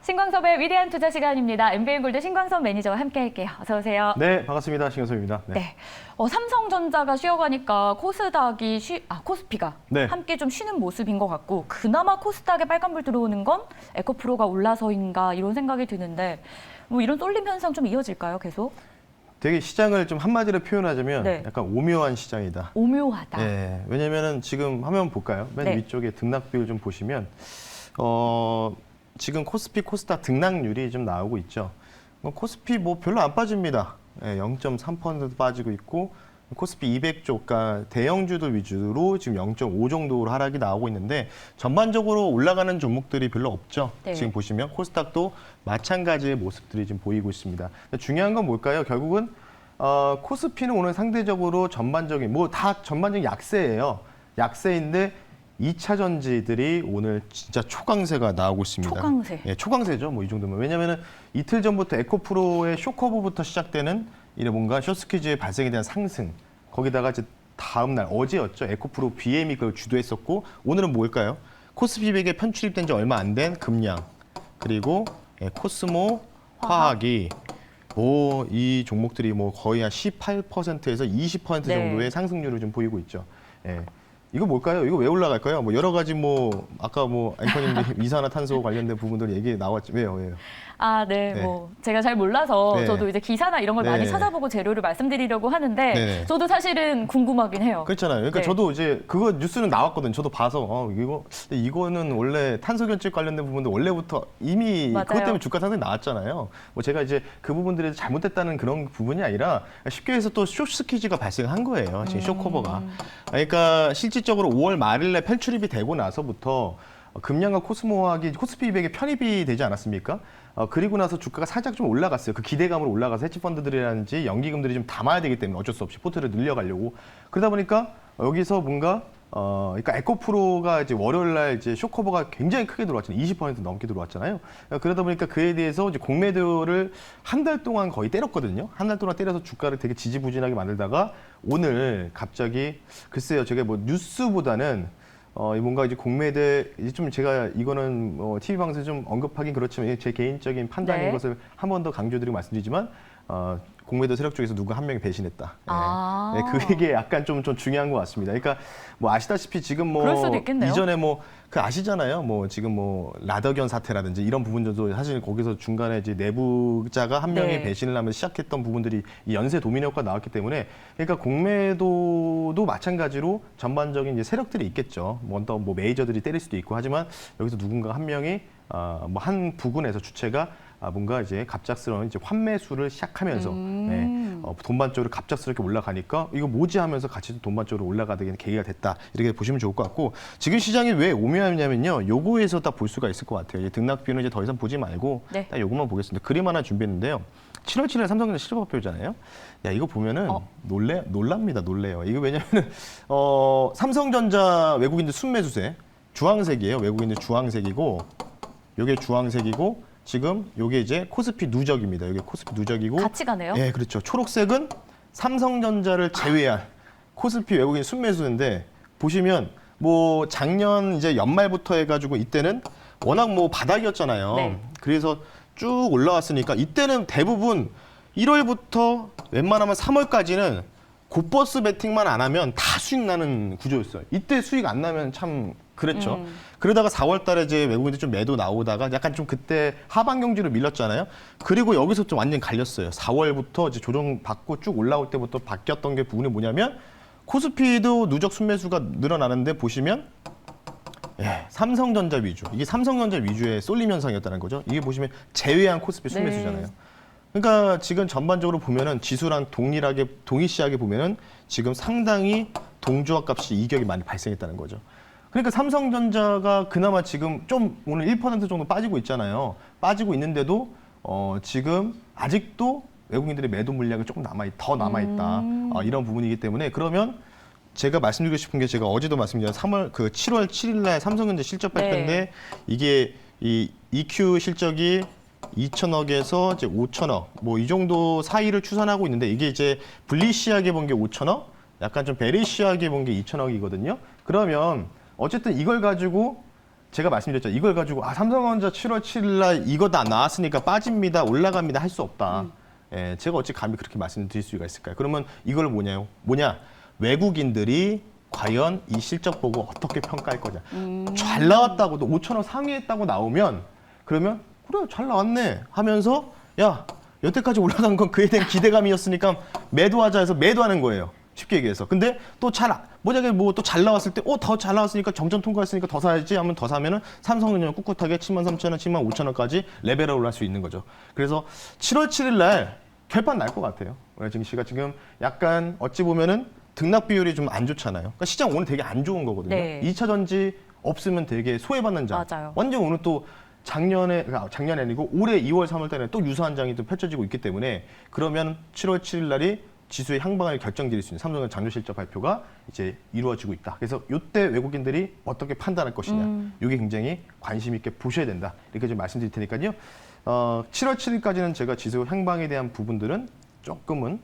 신광섭의 위대한 투자 시간입니다. MBN골드 신광섭 매니저와 함께할게요. 어서 오세요. 네, 반갑습니다. 신광섭입니다. 네. 삼성전자가 쉬어가니까 코스피가 네. 함께 좀 쉬는 모습인 것 같고 그나마 코스닥에 빨간불 들어오는 건 에코프로가 올라서인가 이런 생각이 드는데 뭐 이런 쏠림 현상 좀 이어질까요, 계속? 되게 시장을 좀 한마디로 표현하자면 네. 약간 오묘한 시장이다. 오묘하다. 네, 왜냐면은 지금 화면 볼까요? 맨 네. 위쪽에 등락 비율 좀 보시면 지금 코스피, 코스닥 등락률이 좀 나오고 있죠. 코스피 뭐 별로 안 빠집니다. 0.3% 빠지고 있고 코스피 200조가 대형주들 위주로 지금 0.5 정도로 하락이 나오고 있는데 전반적으로 올라가는 종목들이 별로 없죠. 네. 지금 보시면 코스닥도 마찬가지의 모습들이 지금 보이고 있습니다. 중요한 건 뭘까요? 결국은 코스피는 오늘 상대적으로 전반적인 전반적인 약세예요. 약세인데 2차 전지들이 오늘 진짜 초강세가 나오고 있습니다. 초강세. 예, 초강세죠. 뭐 이 정도면. 왜냐면은 이틀 전부터 에코프로의 쇼커브부터 시작되는 이런 뭔가 숏스퀴즈의 발생에 대한 상승. 거기다가 이제 다음 날 어제였죠. 에코프로 BM이 그걸 주도했었고 오늘은 뭘까요? 코스피 100에 편출입된 지 얼마 안 된 금양. 그리고 코스모 화학이 이 종목들이 뭐 거의 한 18%에서 20% 정도의 네. 상승률을 좀 보이고 있죠. 예. 이거 뭘까요? 이거 왜 올라갈까요? 뭐 여러 가지 아까 앵커님들이 이산화탄소 관련된 부분들 얘기 나왔죠. 왜요? 네. 네. 뭐 제가 잘 몰라서 네. 저도 이제 기사나 이런 걸 많이 네. 찾아보고 재료를 말씀드리려고 하는데 네. 저도 사실은 궁금하긴 해요. 그렇잖아요. 그러니까 네. 저도 이제 그거 뉴스는 나왔거든요. 저도 봐서 이거는 원래 탄소결집 관련된 부분도 원래부터 이미 맞아요. 그것 때문에 주가 상승이 나왔잖아요. 뭐 제가 이제 그 부분들이 잘못됐다는 그런 부분이 아니라 쉽게 해서 또 숏스퀴즈가 발생한 거예요. 지금 쇼커버가. 그러니까 실질적으로 5월 말일에 편출입이 되고 나서부터 금양과 코스모화학이 코스피 200에 편입이 되지 않았습니까? 그리고 나서 주가가 살짝 좀 올라갔어요. 그 기대감으로 올라가서 헤지펀드들이라든지 연기금들이 좀 담아야 되기 때문에 어쩔 수 없이 포트를 늘려가려고. 그러다 보니까 여기서 뭔가 그러니까 에코프로가 이제 월요일 날 이제 쇼커버가 굉장히 크게 들어왔잖아요. 20% 넘게 들어왔잖아요. 그러다 보니까 그에 대해서 이제 공매도를 한 달 동안 거의 때렸거든요. 한 달 동안 때려서 주가를 되게 지지부진하게 만들다가 오늘 갑자기 글쎄요. 제가 뭐 뉴스보다는 뭔가 이제 공매대 이제 좀 제가 이거는 TV 방송에 좀 언급하긴 그렇지만 제 개인적인 판단인 네. 것을 한 번 더 강조드리고 말씀드리지만 공매도 세력 쪽에서 누구 한 명이 배신했다. 그게 약간 좀 중요한 것 같습니다. 그러니까 뭐 아시다시피 지금 그럴 수도 있겠네요. 이전에 그 아시잖아요. 지금 라더견 사태라든지 이런 부분들도 사실 거기서 중간에 이제 내부자가 한 명이 네. 배신을 하면서 시작했던 부분들이 이 연쇄 도미노 효과가 나왔기 때문에 그러니까 공매도도 마찬가지로 전반적인 이제 세력들이 있겠죠. 뭐 메이저들이 때릴 수도 있고 하지만 여기서 누군가 한 명이 한 부근에서 주체가 뭔가 이제 갑작스러운 이제 환매수를 시작하면서 돈반쪽으로 갑작스럽게 올라가니까 이거 뭐지 하면서 같이 돈반쪽으로 올라가게 계기가 됐다 이렇게 보시면 좋을 것 같고 지금 시장이 왜 오묘하냐면요 요거에서 딱 볼 수가 있을 것 같아요. 이제 등락비는 이제 더 이상 보지 말고 네. 딱 요것만 보겠습니다. 그림 하나 준비했는데요. 7월 7일 삼성전자 실적발표잖아요. 야 이거 보면은 놀랍니다. 놀래요. 이거 왜냐면은 삼성전자 외국인들 순매수세 주황색이에요. 외국인들 주황색이고 요게 주황색이고. 지금 요게 이제 코스피 누적입니다. 여기 코스피 누적이고 같이 가네요. 예, 그렇죠. 초록색은 삼성전자를 제외한 코스피 외국인 순매수인데 보시면 작년 이제 연말부터 해가지고 이때는 워낙 바닥이었잖아요. 네. 그래서 쭉 올라왔으니까 이때는 대부분 1월부터 웬만하면 3월까지는 곧버스 베팅만 안 하면 다 수익 나는 구조였어요. 이때 수익 안 나면 참 그랬죠. 그러다가 4월 달에 이제 외국인들 좀 매도 나오다가 약간 좀 그때 하반 경지로 밀렸잖아요. 그리고 여기서 좀 완전 갈렸어요. 4월부터 이제 조정받고 쭉 올라올 때부터 바뀌었던 게 부분이 뭐냐면 코스피도 누적 순매수가 늘어나는데 보시면 삼성전자 위주. 이게 삼성전자 위주의 쏠림 현상이었다는 거죠. 이게 보시면 제외한 코스피 순매수잖아요. 네. 그러니까 지금 전반적으로 보면은 지수랑 동일시하게 보면은 지금 상당히 동조합 값이 이격이 많이 발생했다는 거죠. 그러니까 삼성전자가 그나마 지금 좀 오늘 1% 정도 빠지고 있잖아요. 빠지고 있는데도 지금 아직도 외국인들의 매도 물량이 조금 더 남아있다. 이런 부분이기 때문에 그러면 제가 말씀드리고 싶은 게 제가 어제도 말씀드린 7월 7일 날 삼성전자 실적 발표인데 네. 이게 이 EQ 실적이 2천억에서 이제 5천억 이 정도 사이를 추산하고 있는데 이게 이제 불리시하게 본 게 5천억, 약간 좀 베리시하게 본 게 2천억이거든요. 그러면 어쨌든 이걸 가지고 제가 말씀드렸죠. 이걸 가지고 삼성전자 7월 7일 날 이거 다 나왔으니까 빠집니다, 올라갑니다 할 수 없다. 예, 제가 어찌 감히 그렇게 말씀드릴 수가 있을까요? 그러면 이걸 뭐냐? 외국인들이 과연 이 실적 보고 어떻게 평가할 거냐. 잘 나왔다고도 5,000원 상회했다고 나오면 그러면 그래 잘 나왔네 하면서 야 여태까지 올라간 건 그에 대한 기대감이었으니까 매도하자 해서 매도하는 거예요. 쉽게 얘기해서. 근데 또 만약에 뭐 또 잘 나왔을 때 더 잘 나왔으니까 정점 통과했으니까 더 사야지 하면 더 사면은 삼성전자 꿋꿋하게 73,000원, 75,000원까지 레벨을 올릴 수 있는 거죠. 그래서 7월 7일 날 결판 날 것 같아요. 증시가 지금 약간 어찌 보면은 등락 비율이 좀 안 좋잖아요. 그러니까 시장 오늘 되게 안 좋은 거거든요. 네. 2차 전지 없으면 되게 소외받는 장. 맞아요. 완전 오늘 또 작년이 아니고 올해 2월, 3월 달에 또 유사한 장이 또 펼쳐지고 있기 때문에 그러면 7월 7일 날이 지수의 향방을 결정지을 수 있는 삼성전자 장중 실적 발표가 이제 이루어지고 있다. 그래서 이때 외국인들이 어떻게 판단할 것이냐. 이게 굉장히 관심 있게 보셔야 된다. 이렇게 좀 말씀드릴 테니까요. 7월 7일까지는 제가 지수 향방에 대한 부분들은 조금은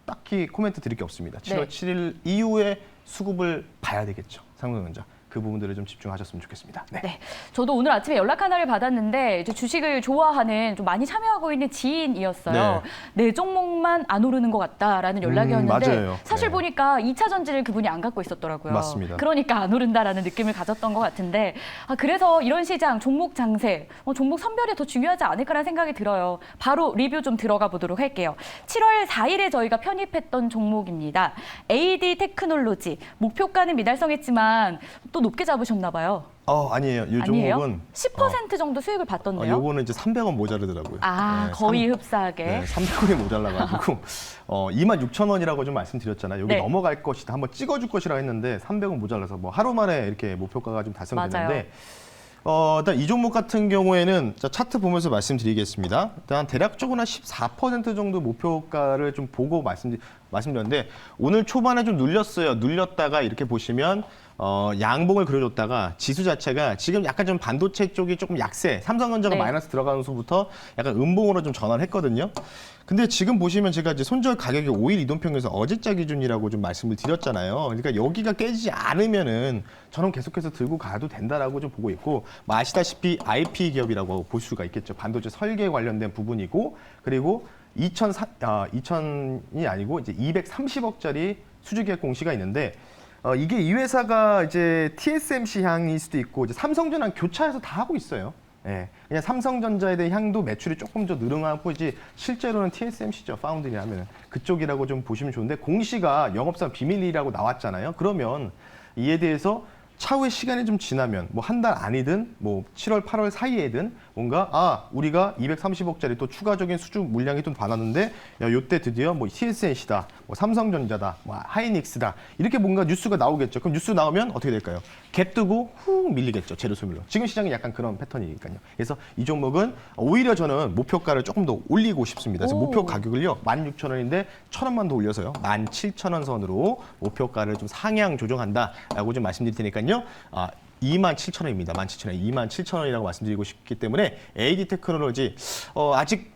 딱히 코멘트 드릴 게 없습니다. 7월 7일 이후에 수급을 봐야 되겠죠. 삼성전자. 그 부분들을 좀 집중하셨으면 좋겠습니다. 네. 네, 저도 오늘 아침에 연락 하나를 받았는데 이제 주식을 좋아하는 좀 많이 참여하고 있는 지인이었어요. 네 종목만 안 오르는 것 같다라는 연락이었는데 맞아요. 사실 네. 보니까 2차 전지를 그분이 안 갖고 있었더라고요. 맞습니다. 그러니까 안 오른다라는 느낌을 가졌던 것 같은데 그래서 이런 시장 종목 장세, 종목 선별이 더 중요하지 않을까라는 생각이 들어요. 바로 리뷰 좀 들어가 보도록 할게요. 7월 4일에 저희가 편입했던 종목입니다. AD 테크놀로지 목표가는 미달성했지만 또 높게 잡으셨나 봐요. 아니에요. 이 아니에요? 종목은 10% 정도 수익을 봤던데요. 요거는 이제 300원 모자르더라고요. 거의 흡사하게. 네, 300원이 모자라가지고 26,000원이라고 좀 말씀드렸잖아요. 여기 네. 넘어갈 것이다. 한번 찍어줄 것이라 했는데 300원 모자라서 뭐 하루 만에 이렇게 목표가가 좀 달성되는데 일단 이 종목 같은 경우에는 차트 보면서 말씀드리겠습니다. 일단 대략적으로 한 14% 정도 목표가를 좀 보고 말씀드렸는데 오늘 초반에 좀 눌렸어요. 눌렸다가 이렇게 보시면 양봉을 그려줬다가 지수 자체가 지금 약간 좀 반도체 쪽이 조금 약세, 삼성전자가 네. 마이너스 들어가는 수부터 약간 음봉으로 좀 전환을 했거든요. 근데 지금 보시면 제가 이제 손절 가격이 5일 이동평균에서 어제자 기준이라고 좀 말씀을 드렸잖아요. 그러니까 여기가 깨지지 않으면은 저는 계속해서 들고 가도 된다라고 좀 보고 있고, 뭐 아시다시피 IP 기업이라고 볼 수가 있겠죠. 반도체 설계 관련된 부분이고, 그리고 2000이 아니고 이제 230억짜리 수주계약 공시가 있는데, 이게 이 회사가 이제 TSMC 향일 수도 있고, 이제 삼성전자랑 교차해서 다 하고 있어요. 예, 그냥 삼성전자에 대한 향도 매출이 조금 더 늘어나고 이제 실제로는 TSMC죠. 파운드리 하면 그쪽이라고 좀 보시면 좋은데, 공시가 영업사원 비밀이라고 나왔잖아요. 그러면 이에 대해서 차후에 시간이 좀 지나면 뭐 한 달 아니든 뭐 7월, 8월 사이에든 뭔가 우리가 230억짜리 또 추가적인 수주 물량이 좀 받았는데 요때 드디어 뭐 TSMC다, 뭐 삼성전자다, 뭐 하이닉스다 이렇게 뭔가 뉴스가 나오겠죠. 그럼 뉴스 나오면 어떻게 될까요? 갭 뜨고 훅 밀리겠죠. 재료 소멸로. 지금 시장이 약간 그런 패턴이니까요. 그래서 이 종목은 오히려 저는 목표가를 조금 더 올리고 싶습니다. 그래서 목표 가격을요 16,000원인데 1,000원만 더 올려서요 17,000원 선으로 목표가를 좀 상향 조정한다라고 좀 말씀드릴 테니까요. 27,000원입니다. 17,000원, 27,000원이라고 말씀드리고 싶기 때문에 AD 테크놀로지 아직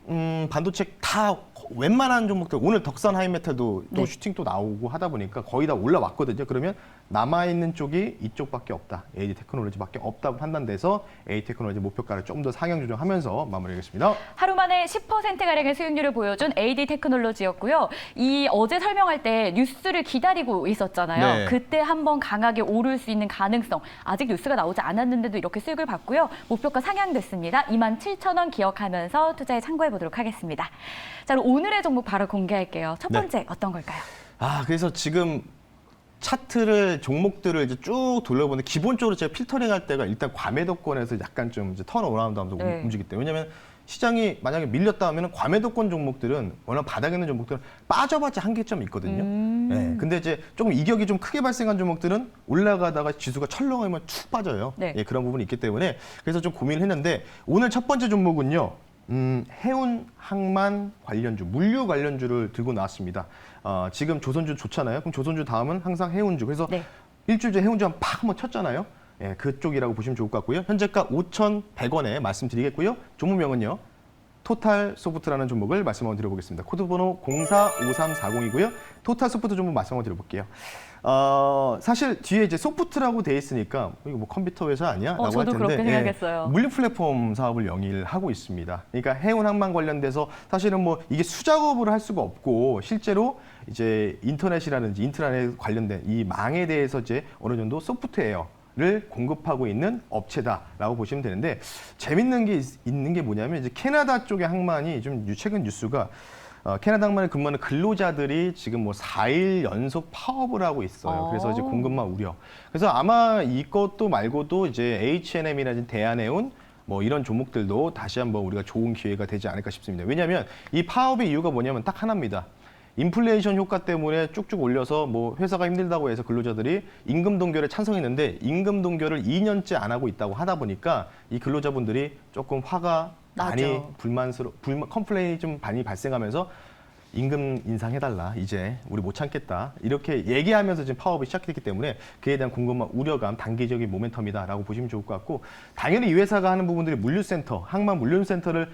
반도체 다 웬만한 종목들 오늘 덕산 하이메탈도 또 슈팅 또 나오고 하다 보니까 거의 다 올라왔거든요. 그러면 남아있는 쪽이 이쪽밖에 없다. AD 테크놀로지밖에 없다고 판단돼서 AD 테크놀로지 목표가를 좀 더 상향 조정하면서 마무리하겠습니다. 하루 만에 10%가량의 수익률을 보여준 AD 테크놀로지였고요. 이 어제 설명할 때 뉴스를 기다리고 있었잖아요. 네. 그때 한번 강하게 오를 수 있는 가능성. 아직 뉴스가 나오지 않았는데도 이렇게 수익을 봤고요. 목표가 상향됐습니다. 27,000원 기억하면서 투자에 참고해 보도록 하겠습니다. 자, 그럼 오늘의 종목 바로 공개할게요. 첫 번째 어떤 걸까요? 그래서 지금 차트를 종목들을 이제 쭉 돌려보는데 기본적으로 제가 필터링할 때가 일단 과매도권에서 약간 좀 이제 턴어라운드 하면서 움직일 때, 왜냐면 시장이 만약에 밀렸다 하면 과매도권 종목들은 워낙 바닥에 있는 종목들은 빠져봤자 한계점이 있거든요. 네, 근데 이제 조금 이격이 좀 크게 발생한 종목들은 올라가다가 지수가 철렁하면 툭 빠져요. 네. 예, 그런 부분이 있기 때문에 그래서 좀 고민을 했는데 오늘 첫 번째 종목은요. 해운 항만 관련주, 물류 관련주를 들고 나왔습니다. 지금 조선주 좋잖아요. 그럼 조선주 다음은 항상 해운주. 그래서 일주일 전에 해운주 한번 쳤잖아요. 예, 그쪽이라고 보시면 좋을 것 같고요. 현재가 5,100원에 말씀드리겠고요. 종목명은요. 토탈 소프트라는 종목을 말씀 한번 드려보겠습니다. 코드번호 045340이고요. 토탈 소프트 종목 말씀 한번 드려볼게요. 사실 뒤에 이제 소프트라고 돼 있으니까 이거 뭐 컴퓨터 회사 아니야? 라고 할 저도 텐데 그렇게 생각했어요. 물류 플랫폼 사업을 영위하고 있습니다. 그러니까 해운 항만 관련돼서 사실은 뭐 이게 수작업을 할 수가 없고 실제로 이제 인터넷이라든지 인트라넷 관련된 이 망에 대해서 이제 어느 정도 소프트웨어를 공급하고 있는 업체다라고 보시면 되는데 재밌는 게 있는 게 뭐냐면 이제 캐나다 쪽의 항만이 좀 최근 뉴스가 캐나다 항만에 근무하는 근로자들이 지금 뭐 4일 연속 파업을 하고 있어요. 그래서 이제 공급망 우려. 그래서 아마 이것도 말고도 이제 H&M이라든지 대한해운 뭐 이런 종목들도 다시 한번 우리가 좋은 기회가 되지 않을까 싶습니다. 왜냐하면 이 파업의 이유가 뭐냐면 딱 하나입니다. 인플레이션 효과 때문에 쭉쭉 올려서 뭐 회사가 힘들다고 해서 근로자들이 임금 동결에 찬성했는데 임금 동결을 2년째 안 하고 있다고 하다 보니까 이 근로자분들이 조금 화가 많이 컴플레인이 좀 많이 발생하면서 임금 인상해달라, 이제 우리 못 참겠다 이렇게 얘기하면서 지금 파업이 시작됐기 때문에 그에 대한 궁금한 우려감, 단기적인 모멘텀이다라고 보시면 좋을 것 같고, 당연히 이 회사가 하는 부분들이 물류센터, 항만 물류센터를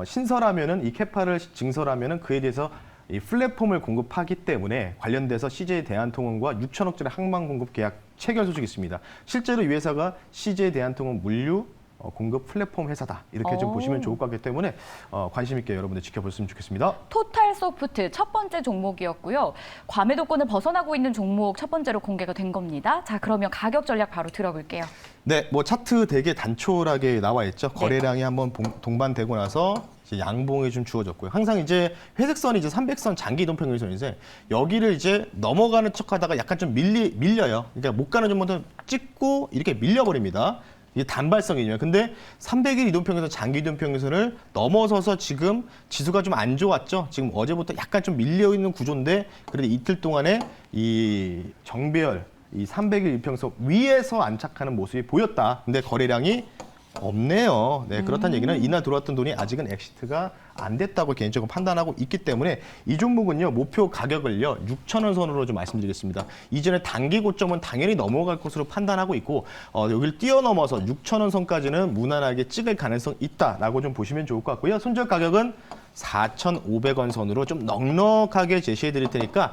신설하면은 이 캐파를 증설하면은 그에 대해서 이 플랫폼을 공급하기 때문에 관련돼서 CJ 대한통운과 6천억짜리 항만 공급 계약 체결 소식이 있습니다. 실제로 이 회사가 CJ 대한통운 물류 공급 플랫폼 회사다, 이렇게 좀 보시면 좋을 것 같기 때문에 관심 있게 여러분들 지켜보셨으면 좋겠습니다. 토탈소프트 첫 번째 종목이었고요. 과매도권을 벗어나고 있는 종목 첫 번째로 공개가 된 겁니다. 자, 그러면 가격 전략 바로 들어볼게요. 네, 뭐 차트 되게 단촐하게 나와 있죠. 거래량이 한번 동반되고 나서 이제 양봉이 좀 주어졌고요. 항상 이제 회색선이 이제 300선 장기 이동 평균선인데 여기를 이제 넘어가는 척하다가 약간 좀 밀려요. 그러니까 못 가는 정도는 찍고 이렇게 밀려버립니다. 이게 단발성이죠. 근데 300일 이동평균선, 장기 이동평균선을 넘어서서 지금 지수가 좀 안 좋았죠. 지금 어제부터 약간 좀 밀려 있는 구조인데 그래도 이틀 동안에 이 정배열, 이 300일 이평선 위에서 안착하는 모습이 보였다. 근데 거래량이 없네요. 네, 그렇다는 얘기는 이날 들어왔던 돈이 아직은 엑시트가 안 됐다고 개인적으로 판단하고 있기 때문에 이 종목은요, 목표 가격을요 6,000원 선으로 좀 말씀드리겠습니다. 이전에 단기 고점은 당연히 넘어갈 것으로 판단하고 있고 여기를 뛰어넘어서 6,000원 선까지는 무난하게 찍을 가능성이 있다라고 좀 보시면 좋을 것 같고요. 손절 가격은 4,500원 선으로 좀 넉넉하게 제시해 드릴 테니까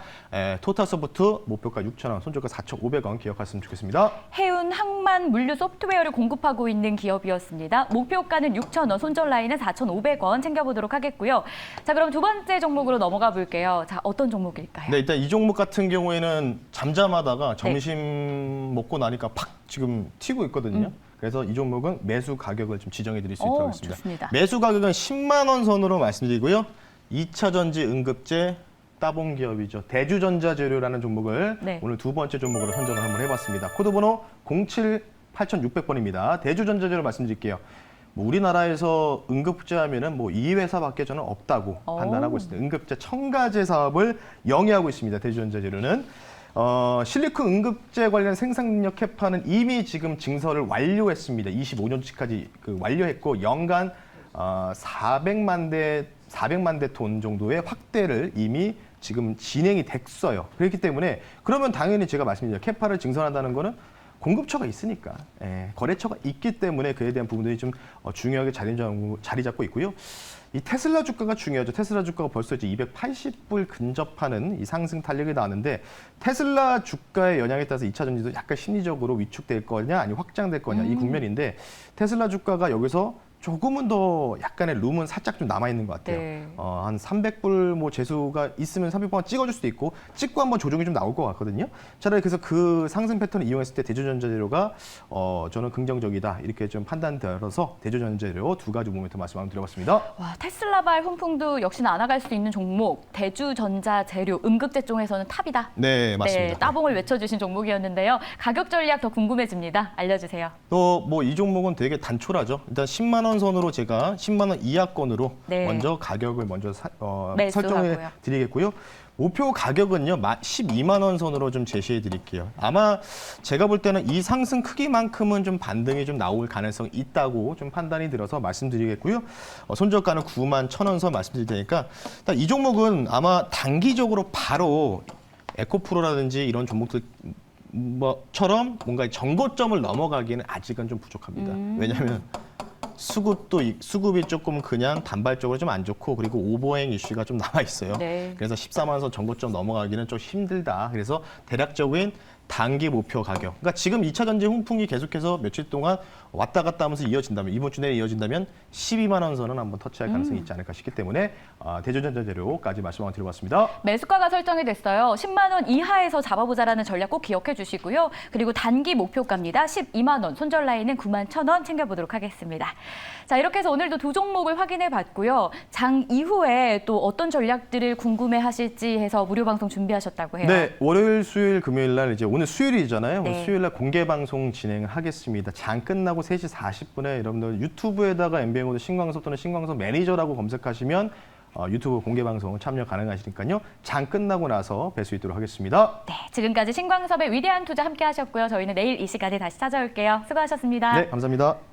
토탈소프트 목표가 6,000원, 손절가 4,500원 기억하시면 좋겠습니다. 해운 항만 물류 소프트웨어를 공급하고 있는 기업이었습니다. 목표가는 6,000원, 손절 라인은 4,500원 챙겨보도록 하겠고요. 자, 그럼 두 번째 종목으로 넘어가 볼게요. 자, 어떤 종목일까요? 네, 일단 이 종목 같은 경우에는 잠잠하다가 점심 먹고 나니까 팍 지금 튀고 있거든요. 그래서 이 종목은 매수 가격을 좀 지정해 드릴 수 있도록 하겠습니다. 좋습니다. 매수 가격은 10만 원 선으로 말씀드리고요. 2차 전지 응급제 따봉 기업이죠. 대주전자재료라는 종목을 오늘 두 번째 종목으로 선정을 한번 해봤습니다. 코드번호 07-8600번입니다. 대주전자재료 말씀드릴게요. 뭐 우리나라에서 응급제 하면은 뭐 이 회사밖에 저는 없다고 판단하고 있습니다. 응급제 첨가제 사업을 영위하고 있습니다. 대주전자재료는. 실리콘 응급제 관련 생산 능력 캐파는 이미 지금 증설을 완료했습니다. 25년치까지 완료했고 연간 400만 대 톤 정도의 확대를 이미 지금 진행이 됐어요. 그렇기 때문에 그러면 당연히 제가 말씀드린 캐파를 증설한다는 거는 공급처가 있으니까, 거래처가 있기 때문에 그에 대한 부분들이 좀 중요하게 자리 잡고 있고요. 이 테슬라 주가가 중요하죠. 테슬라 주가가 벌써 이제 280불 근접하는 이 상승 탄력이 나왔는데 테슬라 주가의 영향에 따라서 2차 전지도 약간 심리적으로 위축될 거냐 아니면 확장될 거냐 이 국면인데 테슬라 주가가 여기서 조금은 더 약간의 룸은 살짝 좀 남아있는 것 같아요. 한 300불 뭐 재수가 있으면 300불 찍어줄 수도 있고 찍고 한번 조정이 좀 나올 것 같거든요. 차라리 그래서 그 상승 패턴을 이용했을 때 대주전자재료가 저는 긍정적이다 이렇게 좀 판단되어서 대주전자재료 두 가지 모멘트 말씀 한번 드려봤습니다. 와, 테슬라발 훈풍도 역시나 안아갈 수 있는 종목, 대주전자재료 응급제 쪽에서는 탑이다. 네, 맞습니다. 네, 따봉을 외쳐주신 종목이었는데요. 가격 전략 더 궁금해집니다. 알려주세요. 또 뭐 이 종목은 되게 단촐하죠. 일단 10만 원 선으로 제가 10만 원 이하권으로 먼저 가격을 먼저 설정해 드리겠고요. 목표 가격은요 12만 원 선으로 좀 제시해 드릴게요. 아마 제가 볼 때는 이 상승 크기만큼은 좀 반등이 좀 나올 가능성이 있다고 좀 판단이 들어서 말씀드리겠고요. 손절가는 9만 1,000원 선 말씀드릴 테니까 일단 이 종목은 아마 단기적으로 바로 에코프로라든지 이런 종목들 뭐처럼 뭔가 정고점을 넘어가기에는 아직은 좀 부족합니다. 왜냐하면 수급이 조금 그냥 단발적으로 좀 안 좋고 그리고 오버행 이슈가 좀 남아 있어요. 네. 그래서 14만 선 정고점 넘어가기는 좀 힘들다. 그래서 대략적인 단기 목표 가격. 그러니까 지금 2차 전지 훈풍이 계속해서 며칠 동안 왔다 갔다 하면서 이어진다면 이번 주 내에 이어진다면 12만 원 선은 한번 터치할 가능성이 있지 않을까 싶기 때문에 대조전자 재료까지 말씀 한번 드려봤습니다. 매수가가 설정이 됐어요. 10만 원 이하에서 잡아보자라는 전략 꼭 기억해 주시고요. 그리고 단기 목표가입니다. 12만 원, 손절 라인은 9만 1,000원 챙겨보도록 하겠습니다. 자, 이렇게 해서 오늘도 두 종목을 확인해 봤고요. 장 이후에 또 어떤 전략들을 궁금해 하실지 해서 무료 방송 준비하셨다고 해요. 네, 월요일, 수요일, 금요일 날 이제 오늘 수요일이잖아요. 네. 수요일 날 공개 방송 진행을 하겠습니다. 장 끝나고 3시 40분에 여러분들 유튜브에다가 MBN고도 신광석 또는 신광석 매니저라고 검색하시면 유튜브 공개 방송 참여 가능하시니까요. 장 끝나고 나서 뵐 수 있도록 하겠습니다. 네, 지금까지 신광섭의 위대한 투자 함께 하셨고요. 저희는 내일 이 시간에 다시 찾아올게요. 수고하셨습니다. 네, 감사합니다.